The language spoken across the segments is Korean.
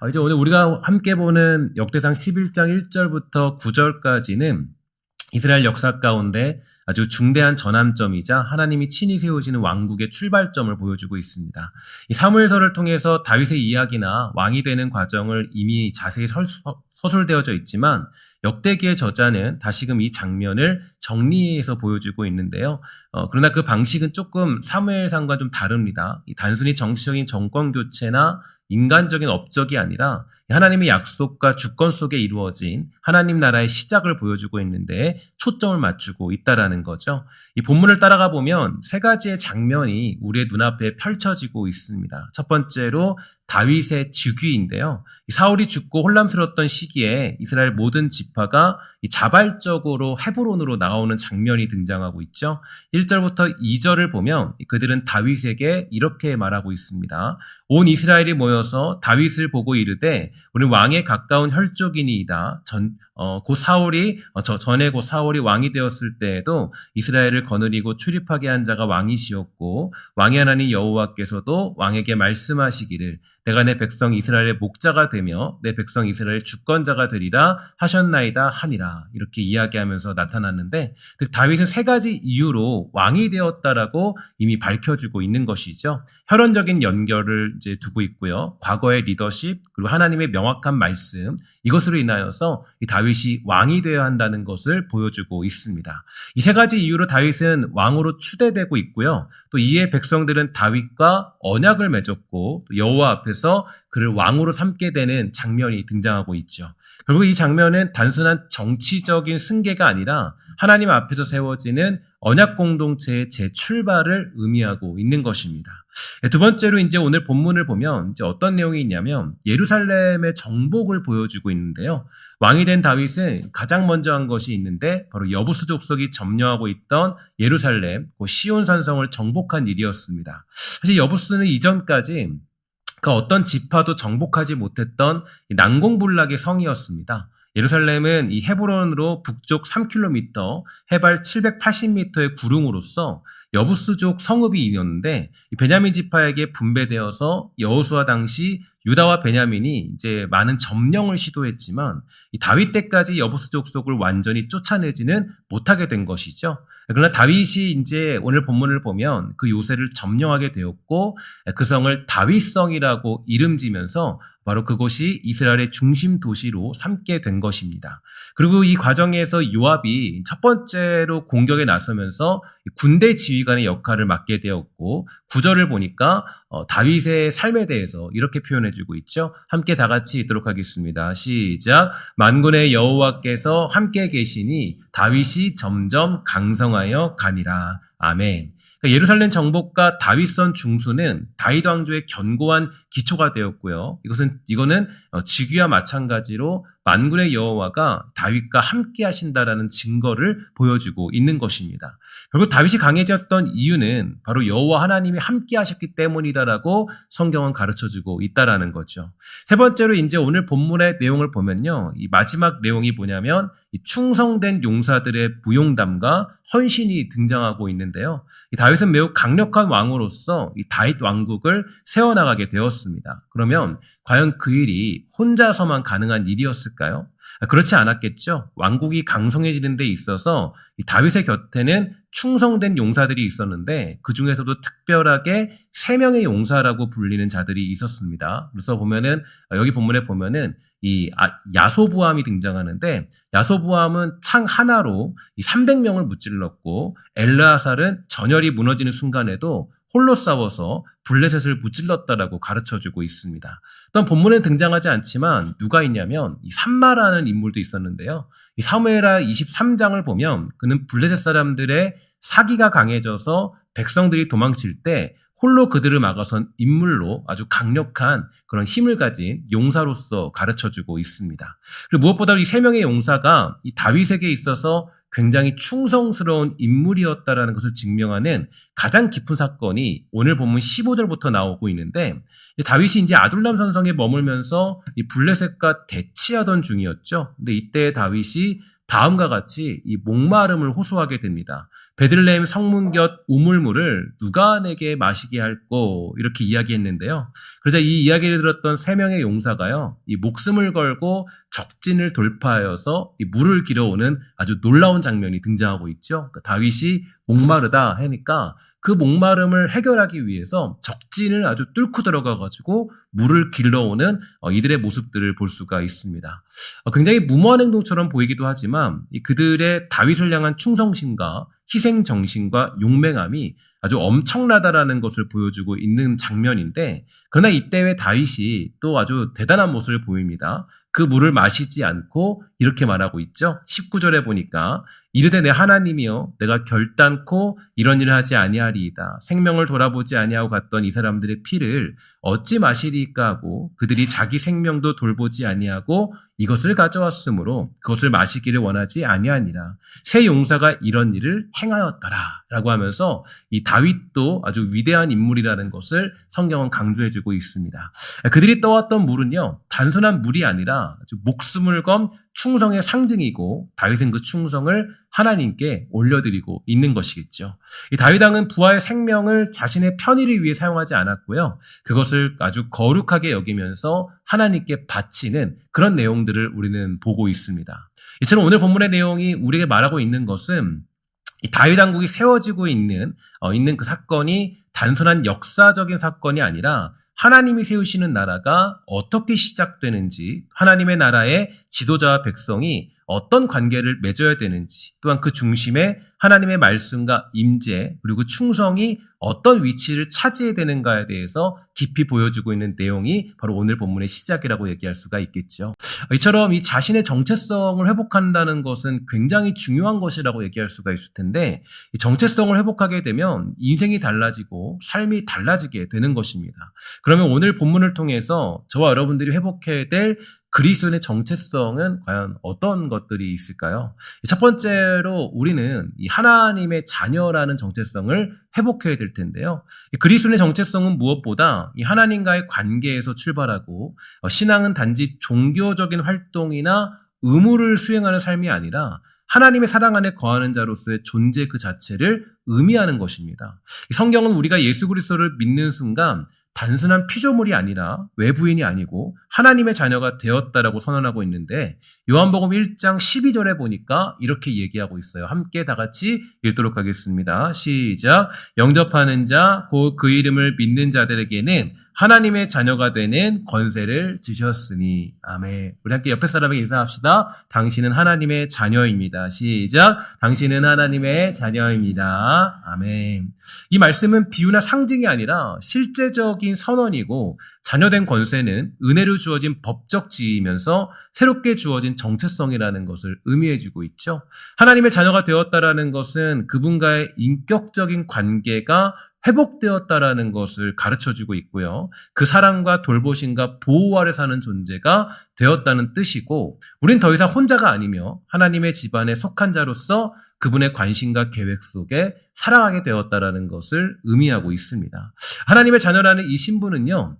이제 오늘 우리가 함께 보는 역대상 11장 1절부터 9절까지는 이스라엘 역사 가운데 아주 중대한 전환점이자 하나님이 친히 세우시는 왕국의 출발점을 보여주고 있습니다. 이 사무엘서를 통해서 다윗의 이야기나 왕이 되는 과정을 이미 자세히 서술되어져 있지만 역대기의 저자는 다시금 이 장면을 정리해서 보여주고 있는데요. 그러나 그 방식은 조금 사무엘상과 좀 다릅니다. 단순히 정치적인 정권 교체나 인간적인 업적이 아니라 하나님의 약속과 주권 속에 이루어진 하나님 나라의 시작을 보여주고 있는데 초점을 맞추고 있다라는 거죠. 이 본문을 따라가 보면 세 가지의 장면이 우리의 눈앞에 펼쳐지고 있습니다. 첫 번째로 다윗의 즉위인데요. 사울이 죽고 혼란스러웠던 시기에 이스라엘 모든 지파가 자발적으로 헤브론으로 나오는 장면이 등장하고 있죠. 1절부터 2절을 보면 그들은 다윗에게 이렇게 말하고 있습니다. 온 이스라엘이 모여서 다윗을 보고 이르되 우리 왕에 가까운 혈족이니이다. 전에 곧 사울이 왕이 되었을 때에도 이스라엘을 거느리고 출입하게 한 자가 왕이시었고 왕의 하나님 여호와께서도 왕에게 말씀하시기를 내가 내 백성 이스라엘의 목자가 되며 내 백성 이스라엘의 주권자가 되리라 하셨나이다 하니라. 이렇게 이야기하면서 나타났는데 다윗은 세 가지 이유로 왕이 되었다라고 이미 밝혀주고 있는 것이죠. 혈연적인 연결을 이제 두고 있고요. 과거의 리더십 그리고 하나님의 명확한 말씀 이것으로 인하여서 이 다윗이 왕이 되어야 한다는 것을 보여주고 있습니다. 이 세 가지 이유로 다윗은 왕으로 추대되고 있고요. 또 이에 백성들은 다윗과 언약을 맺었고 여호와 앞에서 그를 왕으로 삼게 되는 장면이 등장하고 있죠. 결국 이 장면은 단순한 정치적인 승계가 아니라 하나님 앞에서 세워지는 언약 공동체의 재출발을 의미하고 있는 것입니다. 두 번째로 이제 오늘 본문을 보면 이제 어떤 내용이 있냐면 예루살렘의 정복을 보여주고 있는데요. 왕이 된 다윗은 가장 먼저 한 것이 있는데 바로 여부스 족속이 점령하고 있던 예루살렘, 시온 산성을 정복한 일이었습니다. 사실 여부스는 이전까지 그 어떤 지파도 정복하지 못했던 난공불락의 성이었습니다. 예루살렘은 이 헤브론으로 북쪽 3km, 해발 780m의 구릉으로서 여부스족 성읍이 있었는데 베냐민 지파에게 분배되어서 여호수아 당시 유다와 베냐민이 이제 많은 점령을 시도했지만 이 다윗 때까지 여부스 족속을 완전히 쫓아내지는 못하게 된 것이죠. 그러나 다윗이 이제 오늘 본문을 보면 그 요새를 점령하게 되었고 그 성을 다윗성이라고 이름지면서 바로 그곳이 이스라엘의 중심 도시로 삼게 된 것입니다. 그리고 이 과정에서 요압이 첫 번째로 공격에 나서면서 군대 지휘관의 역할을 맡게 되었고 9절을 보니까 다윗의 삶에 대해서 이렇게 표현해주고 있죠. 함께 다 같이 읽도록 하겠습니다. 시작. 만군의 여호와께서 함께 계시니 다윗이 점점 강성하여 가니라. 아멘. 예루살렘 정복과 다윗선 중수는 다윗 왕조의 견고한 기초가 되었고요. 이거는 즉위와 마찬가지로 만군의 여호와가 다윗과 함께 하신다라는 증거를 보여주고 있는 것입니다. 결국 다윗이 강해졌던 이유는 바로 여호와 하나님이 함께 하셨기 때문이다라고 성경은 가르쳐주고 있다라는 거죠. 세 번째로 이제 오늘 본문의 내용을 보면요. 이 마지막 내용이 뭐냐면 이 충성된 용사들의 부용담과 헌신이 등장하고 있는데요. 이 다윗은 매우 강력한 왕으로서 이 다윗 왕국을 세워나가게 되었습니다. 그러면 과연 그 일이 혼자서만 가능한 일이었을까요? 그렇지 않았겠죠. 왕국이 강성해지는 데 있어서 이 다윗의 곁에는 충성된 용사들이 있었는데 그 중에서도 특별하게 3명의 용사라고 불리는 자들이 있었습니다. 그래서 보면은 여기 본문에 보면은 이 야소부암이 등장하는데 야소부암은 창 하나로 이 300명을 무찔렀고 엘르아살은 전열이 무너지는 순간에도 홀로 싸워서 블레셋을 무찔렀다라고 가르쳐주고 있습니다. 또한 본문에 등장하지 않지만 누가 있냐면 이 삼마라는 인물도 있었는데요. 이 사무엘하 23장을 보면 그는 블레셋 사람들의 사기가 강해져서 백성들이 도망칠 때 홀로 그들을 막아선 인물로 아주 강력한 그런 힘을 가진 용사로서 가르쳐주고 있습니다. 그리고 무엇보다 이 3명의 용사가 이 다윗에게 있어서 굉장히 충성스러운 인물이었다라는 것을 증명하는 가장 깊은 사건이 오늘 본문 15절부터 나오고 있는데 다윗이 이제 아둘람 산성에 머물면서 이 블레셋과 대치하던 중이었죠. 근데 이때 다윗이 다음과 같이 이 목마름을 호소하게 됩니다. 베들레헴 성문 곁 우물물을 누가 내게 마시게 할꼬 이렇게 이야기했는데요. 그래서 이 이야기를 들었던 세 명의 용사가요, 이 목숨을 걸고 적진을 돌파하여서 이 물을 길어오는 아주 놀라운 장면이 등장하고 있죠. 그러니까 다윗이 목마르다 하니까 그 목마름을 해결하기 위해서 적진을 아주 뚫고 들어가가지고 물을 길러오는 이들의 모습들을 볼 수가 있습니다. 굉장히 무모한 행동처럼 보이기도 하지만 그들의 다윗을 향한 충성심과 희생 정신과 용맹함이 아주 엄청나다라는 것을 보여주고 있는 장면인데, 그러나 이때 왜 다윗이 또 아주 대단한 모습을 보입니다. 그 물을 마시지 않고 이렇게 말하고 있죠. 19절에 보니까 이르되 내 하나님이여 내가 결단코 이런 일을 하지 아니하리이다. 생명을 돌아보지 아니하고 갔던 이 사람들의 피를 어찌 마시리까 하고 그들이 자기 생명도 돌보지 아니하고 이것을 가져왔으므로 그것을 마시기를 원하지 아니하니라. 세 용사가 이런 일을 행하였더라 라고 하면서 이 다윗도 아주 위대한 인물이라는 것을 성경은 강조해주고 있습니다. 그들이 떠왔던 물은요, 단순한 물이 아니라 아주 목숨을 건 충성의 상징이고 다윗은 그 충성을 하나님께 올려드리고 있는 것이겠죠. 이 다윗 왕은 부하의 생명을 자신의 편의를 위해 사용하지 않았고요. 그것을 아주 거룩하게 여기면서 하나님께 바치는 그런 내용들을 우리는 보고 있습니다. 이처럼 오늘 본문의 내용이 우리에게 말하고 있는 것은 이 다윗 왕국이 세워지고 있는 그 사건이 단순한 역사적인 사건이 아니라 하나님이 세우시는 나라가 어떻게 시작되는지, 하나님의 나라의 지도자와 백성이 어떤 관계를 맺어야 되는지, 또한 그 중심에 하나님의 말씀과 임재 그리고 충성이 어떤 위치를 차지해야 되는가에 대해서 깊이 보여주고 있는 내용이 바로 오늘 본문의 시작이라고 얘기할 수가 있겠죠. 이처럼 이 자신의 정체성을 회복한다는 것은 굉장히 중요한 것이라고 얘기할 수가 있을 텐데, 이 정체성을 회복하게 되면 인생이 달라지고 삶이 달라지게 되는 것입니다. 그러면 오늘 본문을 통해서 저와 여러분들이 회복해야 될 그리스도인의 정체성은 과연 어떤 것들이 있을까요? 첫 번째로 우리는 이 하나님의 자녀라는 정체성을 회복해야 될 텐데요. 그리스도인의 정체성은 무엇보다 이 하나님과의 관계에서 출발하고, 신앙은 단지 종교적인 활동이나 의무를 수행하는 삶이 아니라 하나님의 사랑 안에 거하는 자로서의 존재 그 자체를 의미하는 것입니다. 성경은 우리가 예수 그리스도를 믿는 순간 단순한 피조물이 아니라 외부인이 아니고 하나님의 자녀가 되었다라고 선언하고 있는데, 요한복음 1장 12절에 보니까 이렇게 얘기하고 있어요. 함께 다 같이 읽도록 하겠습니다. 시작. 영접하는 자 곧 그 이름을 믿는 자들에게는 하나님의 자녀가 되는 권세를 주셨으니. 아멘. 우리 함께 옆에 사람에게 인사합시다. 당신은 하나님의 자녀입니다. 시작. 당신은 하나님의 자녀입니다. 아멘. 이 말씀은 비유나 상징이 아니라 실제적인 선언이고, 자녀된 권세는 은혜로 주어진 법적 지위이면서 새롭게 주어진 정체성이라는 것을 의미해주고 있죠. 하나님의 자녀가 되었다라는 것은 그분과의 인격적인 관계가 회복되었다라는 것을 가르쳐주고 있고요. 그 사랑과 돌보심과 보호 아래 사는 존재가 되었다는 뜻이고, 우린 더 이상 혼자가 아니며 하나님의 집안에 속한 자로서 그분의 관심과 계획 속에 살아가게 되었다라는 것을 의미하고 있습니다. 하나님의 자녀라는 이 신분은요,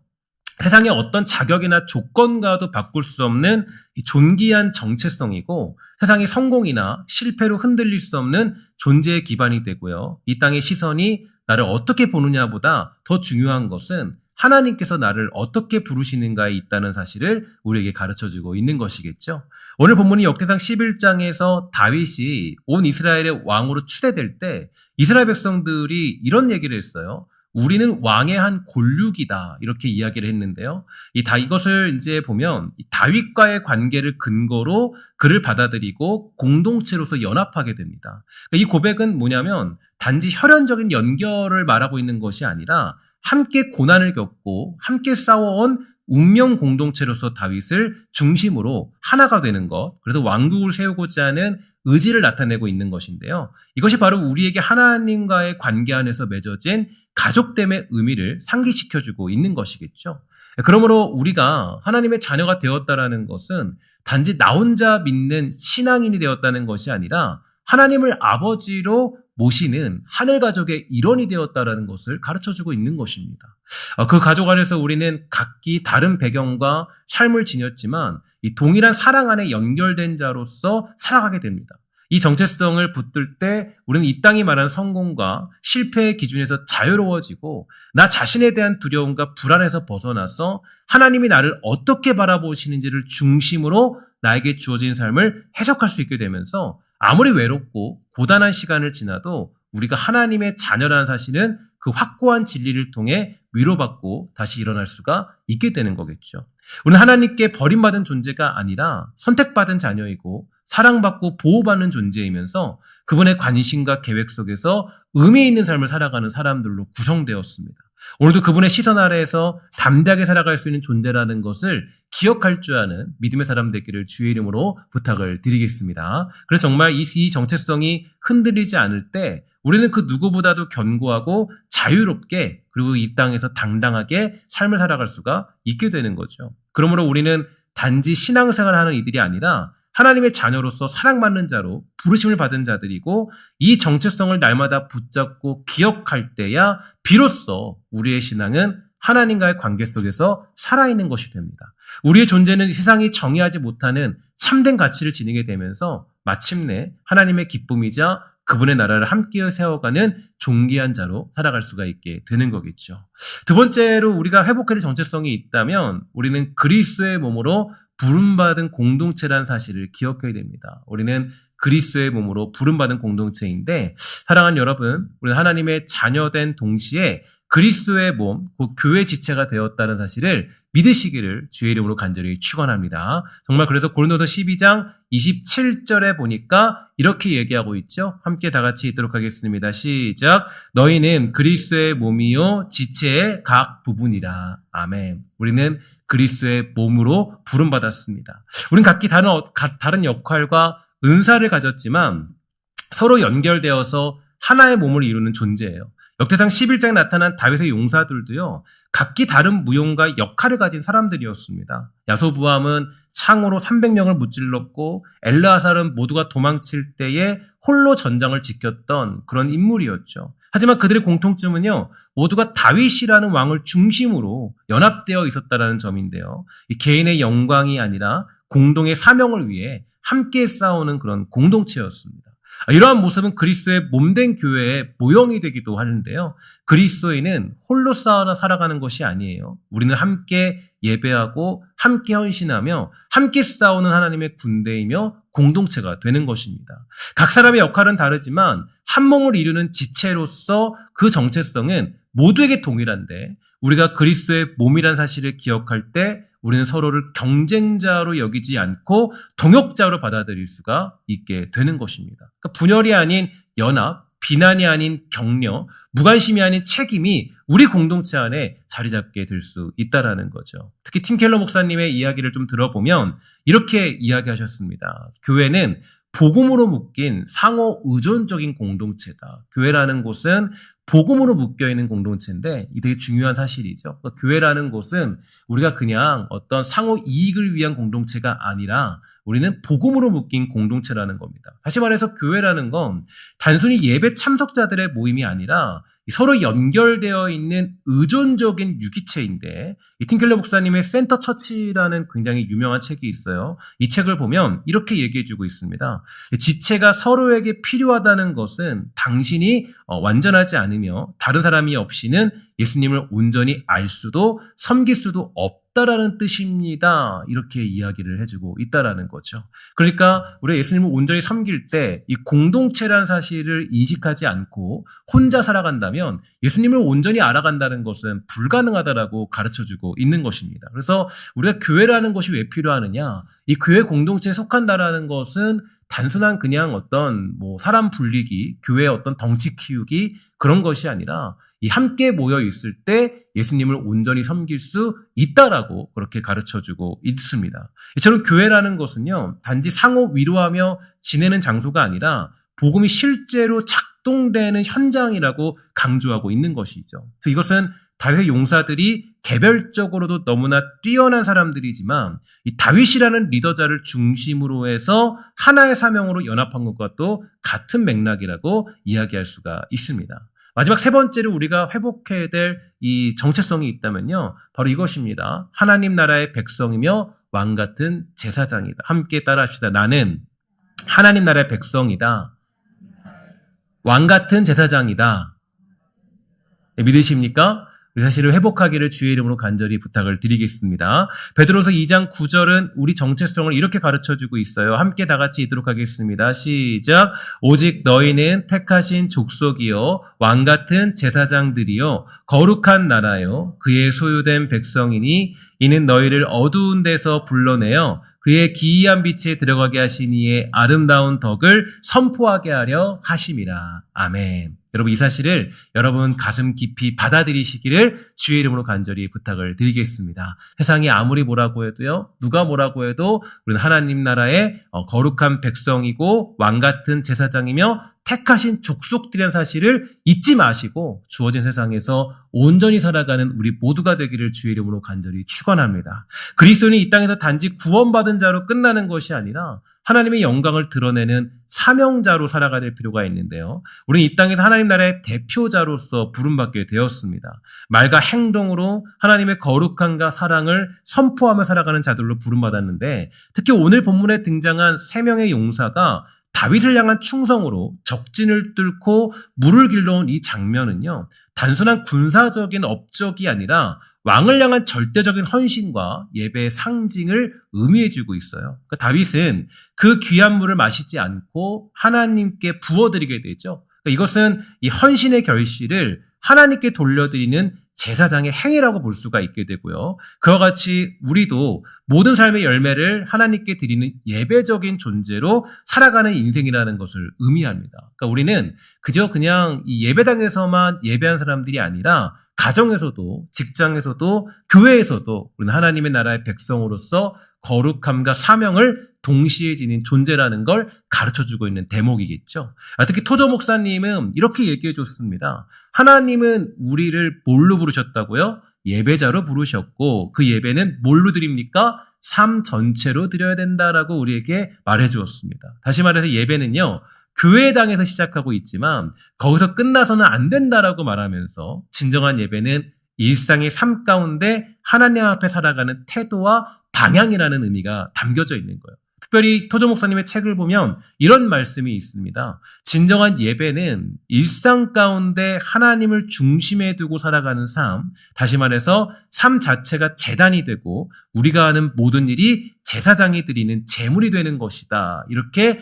세상의 어떤 자격이나 조건과도 바꿀 수 없는 존귀한 정체성이고, 세상의 성공이나 실패로 흔들릴 수 없는 존재의 기반이 되고요. 이 땅의 시선이 나를 어떻게 보느냐보다 더 중요한 것은 하나님께서 나를 어떻게 부르시는가에 있다는 사실을 우리에게 가르쳐주고 있는 것이겠죠. 오늘 본문이 역대상 11장에서 다윗이 온 이스라엘의 왕으로 추대될 때 이스라엘 백성들이 이런 얘기를 했어요. 우리는 왕의 한 골육이다, 이렇게 이야기를 했는데요. 이것을 이제 보면 다윗과의 관계를 근거로 그를 받아들이고 공동체로서 연합하게 됩니다. 이 고백은 뭐냐면 단지 혈연적인 연결을 말하고 있는 것이 아니라 함께 고난을 겪고 함께 싸워온 운명 공동체로서 다윗을 중심으로 하나가 되는 것, 그래서 왕국을 세우고자 하는 의지를 나타내고 있는 것인데요. 이것이 바로 우리에게 하나님과의 관계 안에서 맺어진 가족됨의 의미를 상기시켜주고 있는 것이겠죠. 그러므로 우리가 하나님의 자녀가 되었다라는 것은 단지 나 혼자 믿는 신앙인이 되었다는 것이 아니라 하나님을 아버지로 모시는 하늘 가족의 일원이 되었다라는 것을 가르쳐주고 있는 것입니다. 그 가족 안에서 우리는 각기 다른 배경과 삶을 지녔지만 이 동일한 사랑 안에 연결된 자로서 살아가게 됩니다. 이 정체성을 붙들 때 우리는 이 땅이 말하는 성공과 실패의 기준에서 자유로워지고 나 자신에 대한 두려움과 불안에서 벗어나서 하나님이 나를 어떻게 바라보시는지를 중심으로 나에게 주어진 삶을 해석할 수 있게 되면서 아무리 외롭고 고단한 시간을 지나도 우리가 하나님의 자녀라는 사실은 그 확고한 진리를 통해 위로받고 다시 일어날 수가 있게 되는 거겠죠. 우리는 하나님께 버림받은 존재가 아니라 선택받은 자녀이고 사랑받고 보호받는 존재이면서 그분의 관심과 계획 속에서 의미 있는 삶을 살아가는 사람들로 구성되었습니다. 오늘도 그분의 시선 아래에서 담대하게 살아갈 수 있는 존재라는 것을 기억할 줄 아는 믿음의 사람 되기를 주의 이름으로 부탁을 드리겠습니다. 그래서 정말 이 정체성이 흔들리지 않을 때 우리는 그 누구보다도 견고하고 자유롭게 그리고 이 땅에서 당당하게 삶을 살아갈 수가 있게 되는 거죠. 그러므로 우리는 단지 신앙생활을 하는 이들이 아니라 하나님의 자녀로서 사랑받는 자로 부르심을 받은 자들이고 이 정체성을 날마다 붙잡고 기억할 때야 비로소 우리의 신앙은 하나님과의 관계 속에서 살아있는 것이 됩니다. 우리의 존재는 세상이 정의하지 못하는 참된 가치를 지니게 되면서 마침내 하나님의 기쁨이자 그분의 나라를 함께 세워가는 존귀한 자로 살아갈 수가 있게 되는 거겠죠. 두 번째로 우리가 회복해야 될 정체성이 있다면 우리는 그리스도의 몸으로 부름받은 공동체라는 사실을 기억해야 됩니다. 우리는 그리스도의 몸으로 부름받은 공동체인데 사랑하는 여러분, 우리는 하나님의 자녀된 동시에 그리스도의 몸, 곧 교회 지체가 되었다는 사실을 믿으시기를 주의 이름으로 간절히 축원합니다. 정말 그래서 고린도서 12장 27절에 보니까 이렇게 얘기하고 있죠. 함께 다 같이 읽도록 하겠습니다. 시작. 너희는 그리스도의 몸이요 지체의 각 부분이라. 아멘. 우리는 그리스도의 몸으로 부름받았습니다. 우리는 각기 다른 역할과 은사를 가졌지만 서로 연결되어서 하나의 몸을 이루는 존재예요. 역대상 11장에 나타난 다윗의 용사들도요, 각기 다른 무용과 역할을 가진 사람들이었습니다. 야소부함은 창으로 300명을 무찔렀고 엘르아살은 모두가 도망칠 때에 홀로 전장을 지켰던 그런 인물이었죠. 하지만 그들의 공통점은요, 모두가 다윗이라는 왕을 중심으로 연합되어 있었다는 점인데요. 이 개인의 영광이 아니라 공동의 사명을 위해 함께 싸우는 그런 공동체였습니다. 이러한 모습은 그리스도의 몸된 교회의 모형이 되기도 하는데요. 그리스도인은 홀로 싸우나 살아가는 것이 아니에요. 우리는 함께 예배하고 함께 헌신하며 함께 싸우는 하나님의 군대이며 공동체가 되는 것입니다. 각 사람의 역할은 다르지만 한 몸을 이루는 지체로서 그 정체성은 모두에게 동일한데 우리가 그리스도의 몸이라는 사실을 기억할 때 우리는 서로를 경쟁자로 여기지 않고 동역자로 받아들일 수가 있게 되는 것입니다. 그러니까 분열이 아닌 연합, 비난이 아닌 격려, 무관심이 아닌 책임이 우리 공동체 안에 자리 잡게 될 수 있다라는 거죠. 특히 팀 켈러 목사님의 이야기를 좀 들어보면 이렇게 이야기하셨습니다. 교회는 복음으로 묶인 상호 의존적인 공동체다. 교회라는 곳은 복음으로 묶여있는 공동체인데 이게 되게 중요한 사실이죠. 그러니까 교회라는 곳은 우리가 그냥 어떤 상호 이익을 위한 공동체가 아니라 우리는 복음으로 묶인 공동체라는 겁니다. 다시 말해서 교회라는 건 단순히 예배 참석자들의 모임이 아니라 서로 연결되어 있는 의존적인 유기체인데 이 팀켈러 목사님의 센터 처치라는 굉장히 유명한 책이 있어요. 이 책을 보면 이렇게 얘기해주고 있습니다. 지체가 서로에게 필요하다는 것은 당신이 완전하지 않으며 다른 사람이 없이는 예수님을 온전히 알 수도 섬길 수도 없다라는 뜻입니다. 이렇게 이야기를 해주고 있다라는 거죠. 그러니까 우리가 예수님을 온전히 섬길 때 이 공동체라는 사실을 인식하지 않고 혼자 살아간다면 예수님을 온전히 알아간다는 것은 불가능하다라고 가르쳐주고 있는 것입니다. 그래서 우리가 교회라는 것이 왜 필요하느냐? 이 교회 공동체에 속한다라는 것은 단순한 그냥 어떤 사람 불리기, 교회의 어떤 덩치 키우기 그런 것이 아니라 이 함께 모여 있을 때 예수님을 온전히 섬길 수 있다라고 그렇게 가르쳐주고 있습니다. 이처럼 교회라는 것은요, 단지 상호 위로하며 지내는 장소가 아니라 복음이 실제로 작동되는 현장이라고 강조하고 있는 것이죠. 그래서 이것은 다윗의 용사들이 개별적으로도 너무나 뛰어난 사람들이지만 이 다윗이라는 리더자를 중심으로 해서 하나의 사명으로 연합한 것과 또 같은 맥락이라고 이야기할 수가 있습니다. 마지막 세 번째로 우리가 회복해야 될 이 정체성이 있다면요. 바로 이것입니다. 하나님 나라의 백성이며 왕 같은 제사장이다. 함께 따라합시다. 나는 하나님 나라의 백성이다. 왕 같은 제사장이다. 네, 믿으십니까? 우리 사실을 회복하기를 주의 이름으로 간절히 부탁을 드리겠습니다. 베드로서 2장 9절은 우리 정체성을 이렇게 가르쳐주고 있어요. 함께 다 같이 읽도록 하겠습니다. 시작. 오직 너희는 택하신 족속이요 왕 같은 제사장들이요 거룩한 나라요 그의 소유된 백성이니 이는 너희를 어두운 데서 불러내어 그의 기이한 빛에 들어가게 하신 이의 아름다운 덕을 선포하게 하려 하심이라. 아멘. 여러분 이 사실을 여러분 가슴 깊이 받아들이시기를 주의 이름으로 간절히 부탁을 드리겠습니다. 세상이 아무리 뭐라고 해도요. 누가 뭐라고 해도 우리는 하나님 나라의 거룩한 백성이고 왕 같은 제사장이며 택하신 족속들이라는 사실을 잊지 마시고 주어진 세상에서 온전히 살아가는 우리 모두가 되기를 주의 이름으로 간절히 축원합니다. 그리스도인이 이 땅에서 단지 구원받은 자로 끝나는 것이 아니라 하나님의 영광을 드러내는 사명자로 살아가야 될 필요가 있는데요. 우리는 이 땅에서 하나님 나라의 대표자로서 부름받게 되었습니다. 말과 행동으로 하나님의 거룩함과 사랑을 선포하며 살아가는 자들로 부름받았는데 특히 오늘 본문에 등장한 세 명의 용사가 다윗을 향한 충성으로 적진을 뚫고 물을 길러온 이 장면은요. 단순한 군사적인 업적이 아니라 왕을 향한 절대적인 헌신과 예배의 상징을 의미해주고 있어요. 그러니까 다윗은 그 귀한 물을 마시지 않고 하나님께 부어드리게 되죠. 그러니까 이것은 이 헌신의 결실을 하나님께 돌려드리는 제사장의 행위라고 볼 수가 있게 되고요. 그와 같이 우리도 모든 삶의 열매를 하나님께 드리는 예배적인 존재로 살아가는 인생이라는 것을 의미합니다. 그러니까 우리는 그저 그냥 이 예배당에서만 예배한 사람들이 아니라 가정에서도 직장에서도 교회에서도 우리는 하나님의 나라의 백성으로서 거룩함과 사명을 동시에 지닌 존재라는 걸 가르쳐주고 있는 대목이겠죠. 특히 토조 목사님은 이렇게 얘기해 줬습니다. 하나님은 우리를 뭘로 부르셨다고요? 예배자로 부르셨고 그 예배는 뭘로 드립니까? 삶 전체로 드려야 된다라고 우리에게 말해 주었습니다. 다시 말해서 예배는요. 교회당에서 시작하고 있지만 거기서 끝나서는 안 된다라고 말하면서 진정한 예배는 일상의 삶 가운데 하나님 앞에 살아가는 태도와 방향이라는 의미가 담겨져 있는 거예요. 특별히 토조 목사님의 책을 보면 이런 말씀이 있습니다. 진정한 예배는 일상 가운데 하나님을 중심에 두고 살아가는 삶, 다시 말해서 삶 자체가 제단이 되고 우리가 하는 모든 일이 제사장이 드리는 제물이 되는 것이다. 이렇게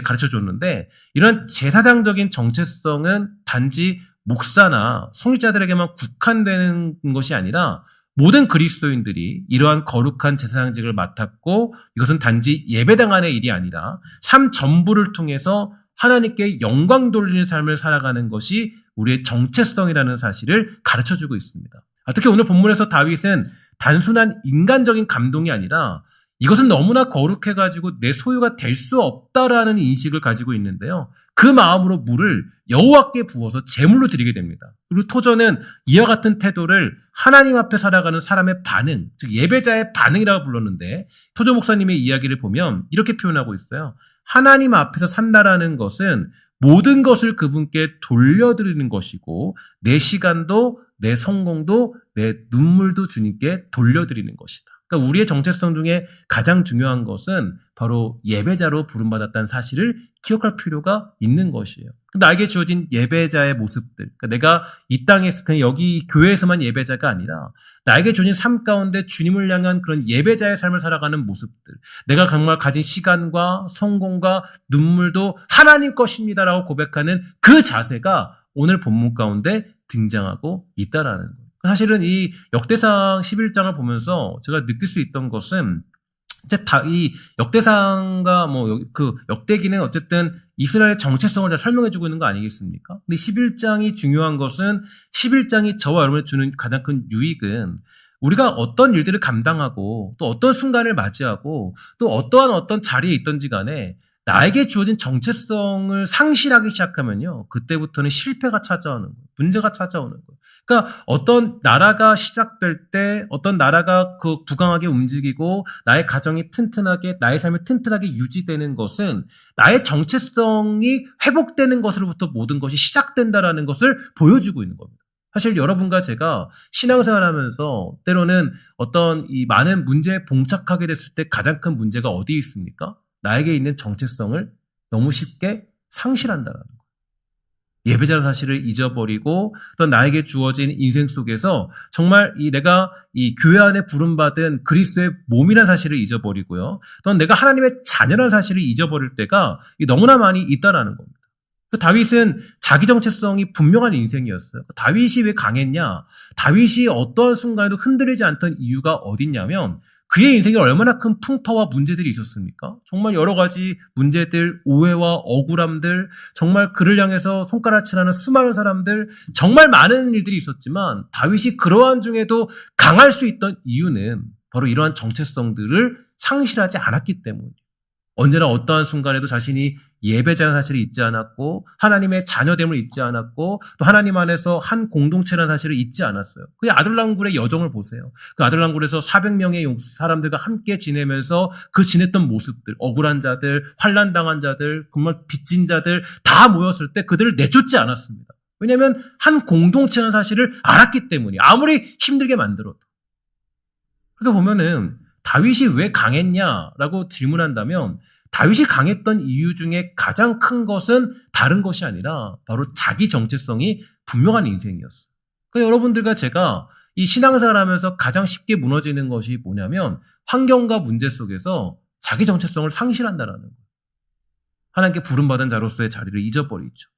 가르쳐 줬는데 이런 제사장적인 정체성은 단지 목사나 성직자들에게만 국한되는 것이 아니라 모든 그리스도인들이 이러한 거룩한 제사장직을 맡았고 이것은 단지 예배당 안의 일이 아니라 삶 전부를 통해서 하나님께 영광 돌리는 삶을 살아가는 것이 우리의 정체성이라는 사실을 가르쳐주고 있습니다. 특히 오늘 본문에서 다윗은 단순한 인간적인 감동이 아니라 이것은 너무나 거룩해가지고 내 소유가 될 수 없다라는 인식을 가지고 있는데요. 그 마음으로 물을 여호와께 부어서 제물로 드리게 됩니다. 그리고 토저는 이와 같은 태도를 하나님 앞에 살아가는 사람의 반응, 즉 예배자의 반응이라고 불렀는데 토저 목사님의 이야기를 보면 이렇게 표현하고 있어요. 하나님 앞에서 산다라는 것은 모든 것을 그분께 돌려드리는 것이고 내 시간도 내 성공도 내 눈물도 주님께 돌려드리는 것이다. 그러니까 우리의 정체성 중에 가장 중요한 것은 바로 예배자로 부름받았다는 사실을 기억할 필요가 있는 것이에요. 나에게 주어진 예배자의 모습들, 그러니까 내가 이 땅에서 그냥 여기 교회에서만 예배자가 아니라 나에게 주어진 삶 가운데 주님을 향한 그런 예배자의 삶을 살아가는 모습들, 내가 정말 가진 시간과 성공과 눈물도 하나님 것입니다라고 고백하는 그 자세가 오늘 본문 가운데 등장하고 있다라는 거예요. 사실은 이 역대상 11장을 보면서 제가 느낄 수 있던 것은 이제 이 역대상과 그 역대기는 어쨌든 이스라엘의 정체성을 잘 설명해주고 있는 거 아니겠습니까? 근데 11장이 중요한 것은 11장이 저와 여러분에 주는 가장 큰 유익은 우리가 어떤 일들을 감당하고 또 어떤 순간을 맞이하고 또 어떤 자리에 있던지 간에 나에게 주어진 정체성을 상실하기 시작하면요. 그때부터는 실패가 찾아오는 거예요. 문제가 찾아오는 거예요. 그러니까 어떤 나라가 시작될 때 어떤 나라가 그 부강하게 움직이고 나의 가정이 튼튼하게 나의 삶이 튼튼하게 유지되는 것은 나의 정체성이 회복되는 것으로부터 모든 것이 시작된다라는 것을 보여주고 있는 겁니다. 사실 여러분과 제가 신앙생활하면서 때로는 어떤 이 많은 문제에 봉착하게 됐을 때 가장 큰 문제가 어디에 있습니까? 나에게 있는 정체성을 너무 쉽게 상실한다는 거예요. 예배자라는 사실을 잊어버리고 또 나에게 주어진 인생 속에서 정말 내가 이 교회 안에 부름받은 그리스도의 몸이라는 사실을 잊어버리고요. 또 내가 하나님의 자녀라는 사실을 잊어버릴 때가 너무나 많이 있다라는 겁니다. 다윗은 자기 정체성이 분명한 인생이었어요. 다윗이 왜 강했냐? 다윗이 어떠한 순간에도 흔들리지 않던 이유가 어딨냐면 그의 인생에 얼마나 큰 풍파와 문제들이 있었습니까? 정말 여러 가지 문제들, 오해와 억울함들, 정말 그를 향해서 손가락질하는 수많은 사람들, 정말 많은 일들이 있었지만 다윗이 그러한 중에도 강할 수 있던 이유는 바로 이러한 정체성들을 상실하지 않았기 때문이에요. 언제나 어떠한 순간에도 자신이 예배자라는 사실을 잊지 않았고 하나님의 자녀됨을 잊지 않았고 또 하나님 안에서 한 공동체라는 사실을 잊지 않았어요. 그 아들랑굴의 여정을 보세요. 그 아들랑굴에서 400명의 사람들과 함께 지내면서 그 지냈던 모습들, 억울한 자들, 환난당한 자들, 정말 빚진 자들 다 모였을 때 그들을 내쫓지 않았습니다. 왜냐하면 한 공동체라는 사실을 알았기 때문이에요. 아무리 힘들게 만들어도. 그러니까 보면은 다윗이 왜 강했냐라고 질문한다면 다윗이 강했던 이유 중에 가장 큰 것은 다른 것이 아니라 바로 자기 정체성이 분명한 인생이었어요. 그러니까 여러분들과 제가 이 신앙생활 하면서 가장 쉽게 무너지는 것이 뭐냐면 환경과 문제 속에서 자기 정체성을 상실한다는 거예요. 하나님께 부름받은 자로서의 자리를 잊어버리죠.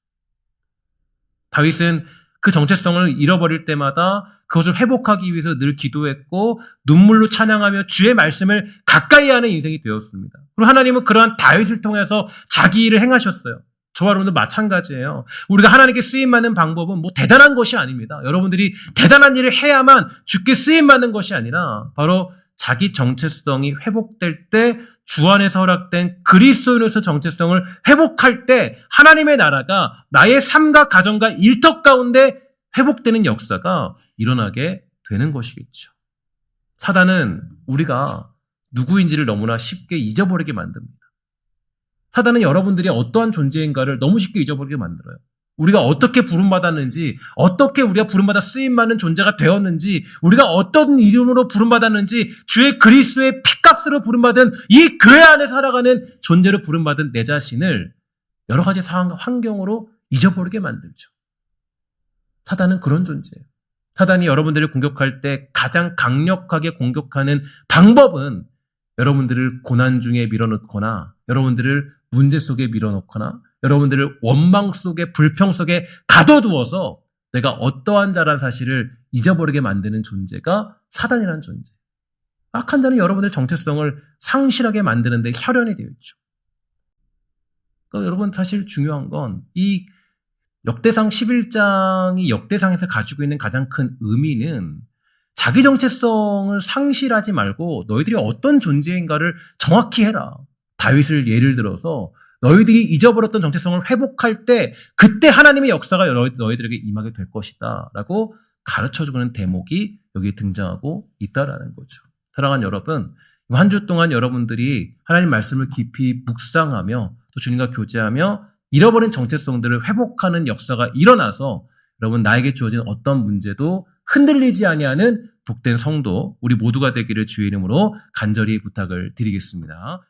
다윗은 그 정체성을 잃어버릴 때마다 그것을 회복하기 위해서 늘 기도했고 눈물로 찬양하며 주의 말씀을 가까이 하는 인생이 되었습니다. 그리고 하나님은 그러한 다윗을 통해서 자기 일을 행하셨어요. 저와 여러분도 마찬가지예요. 우리가 하나님께 쓰임받는 방법은 뭐 대단한 것이 아닙니다. 여러분들이 대단한 일을 해야만 주께 쓰임받는 것이 아니라 바로 자기 정체성이 회복될 때 주 안에서 허락된 그리스도인으로서 정체성을 회복할 때 하나님의 나라가 나의 삶과 가정과 일터 가운데 회복되는 역사가 일어나게 되는 것이겠죠. 사단은 우리가 누구인지를 너무나 쉽게 잊어버리게 만듭니다. 사단은 여러분들이 어떠한 존재인가를 너무 쉽게 잊어버리게 만들어요. 우리가 어떻게 부름받았는지, 어떻게 우리가 부름받아 쓰임받는 존재가 되었는지, 우리가 어떤 이름으로 부름받았는지, 주의 그리스도의 피값으로 부름받은 이 교회 안에 살아가는 존재로 부름받은 내 자신을 여러 가지 상황과 환경으로 잊어버리게 만들죠. 사단은 그런 존재예요. 사단이 여러분들을 공격할 때 가장 강력하게 공격하는 방법은 여러분들을 고난 중에 밀어넣거나 여러분들을 문제 속에 밀어넣거나 여러분들을 원망 속에 불평 속에 가둬두어서 내가 어떠한 자라는 사실을 잊어버리게 만드는 존재가 사단이라는 존재. 악한 자는 여러분의 정체성을 상실하게 만드는 데 혈연이 되어 있죠. 그러니까 여러분 사실 중요한 건 이 역대상 11장이 역대상에서 가지고 있는 가장 큰 의미는 자기 정체성을 상실하지 말고 너희들이 어떤 존재인가를 정확히 해라. 다윗을 예를 들어서 너희들이 잊어버렸던 정체성을 회복할 때 그때 하나님의 역사가 너희들에게 임하게 될 것이다 라고 가르쳐주는 대목이 여기에 등장하고 있다라는 거죠. 사랑하는 여러분, 한 주 동안 여러분들이 하나님 말씀을 깊이 묵상하며 또 주님과 교제하며 잃어버린 정체성들을 회복하는 역사가 일어나서 여러분 나에게 주어진 어떤 문제도 흔들리지 아니하는 복된 성도 우리 모두가 되기를 주의 이름으로 간절히 부탁을 드리겠습니다.